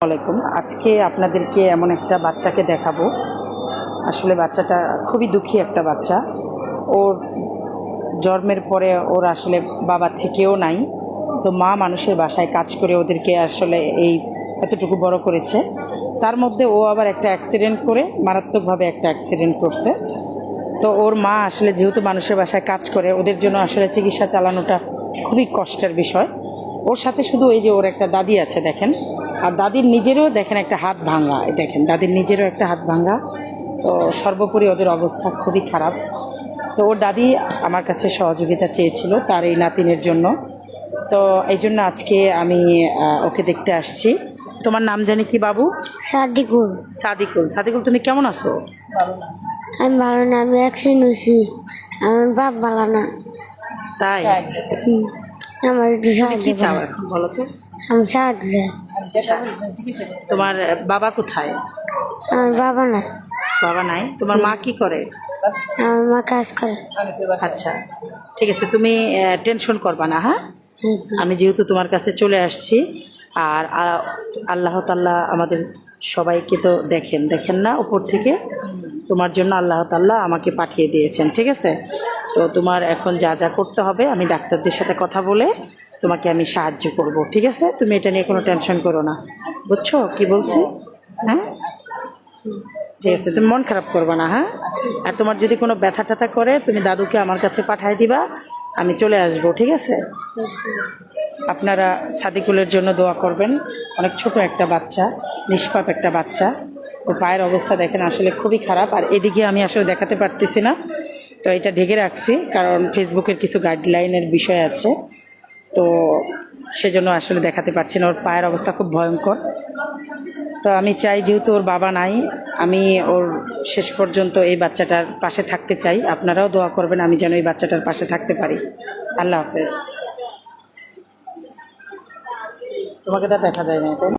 আলাইকুম। আজকে আপনাদেরকে এমন একটা বাচ্চাকে দেখাবো। আসলে বাচ্চাটা খুবই দুঃখী একটা বাচ্চা। ওর জন্মের পরে ওর আসলে বাবা থেকেও নাই, তো মা মানুষের বাসায় কাজ করে ওদেরকে আসলে এই এতটুকু বড় করেছে। তার মধ্যে ও আবার একটা অ্যাক্সিডেন্ট করে, মারাত্মকভাবে একটা অ্যাক্সিডেন্ট করছে। তো ওর মা আসলে যেহেতু মানুষের বাসায় কাজ করে, ওদের জন্য আসলে চিকিৎসা চালানোটা খুবই কষ্টের বিষয়। ওর সাথে শুধু এই যে ওর একটা দাদি আছে দেখেন, আর দাদির নিজেরও দেখেন একটা হাত ভাঙা, দেখেন দাদির নিজেরও একটা হাত ভাঙা। তো সর্বোপরি ওদের অবস্থা খুবই খারাপ। তো ওর দাদি আমার কাছে সহযোগিতা চেয়েছিল তার এই নাতিনের জন্য। তো এই জন্য আজকে আমি ওকে দেখতে আসছি। তোমার নাম জানি কি বাবু? সাদিকুল। সাদিকুল। সাদিকুল, তুমি কেমন আছো? আমি ভালো না, আমি অ্যাক্সিডেন্ট হয়েছি। আমার বাপ ভালো না। তাই? হুম, আমার একটু তুমি সাহায্য কি চাও করো। এখন বলো তো? আমি সাহায্য চাই। তোমার বাবা কোথায়? আমার বাবা না, বাবা নাই? তোমার মা কি করে? আমার মা কাজ করে। আচ্ছা, ঠিক আছে, তুমি টেনশন করবা না, হ্যাঁ? আমি যেহেতু তোমার কাছে চলে আসছি, আর আল্লাহ তাআলা আমাদের সবাইকে তো দেখেন দেখেন না উপর থেকে, তোমার জন্য আল্লাহ তাআলা আমাকে পাঠিয়ে দিয়েছেন, ঠিক আছে? তো তোমার এখন যা যা করতে হবে আমি ডাক্তারদের সাথে কথা বলে তোমাকে আমি সাহায্য করব, ঠিক আছে? তুমি এটা নিয়ে কোনো টেনশন করো না, বুঝছো কি বলছি? হ্যাঁ, ঠিক আছে, তুমি মন খারাপ করবে না, হ্যাঁ? আর তোমার যদি কোনো ব্যথা ট্যাথা করে তুমি দাদুকে আমার কাছে পাঠিয়ে দিবা, আমি চলে আসবো, ঠিক আছে? আপনারা সাদিকুলের জন্য দোয়া করবেন। অনেক ছোট একটা বাচ্চা, নিষ্পাপ একটা বাচ্চা। ওর পায়ের অবস্থা দেখেন আসলে খুবই খারাপ, আর এদিকে আমি আসলে দেখাতে পারতেছি না, তো এটা ঢেকে রাখছি কারণ ফেসবুকের কিছু গাইডলাইনের বিষয় আছে, তো সেজন্য আসলে দেখাতে পারছি না। ওর পায়ের অবস্থা খুব ভয়ঙ্কর। তো আমি চাই, যেহেতু ওর বাবা নাই, আমি ওর শেষ পর্যন্ত এই বাচ্চাটার পাশে থাকতে চাই। আপনারাও দোয়া করবেন আমি যেন এই বাচ্চাটার পাশে থাকতে পারি। আল্লাহ হাফেজ। তোমাকে তো দেখা যায় না, তাই না?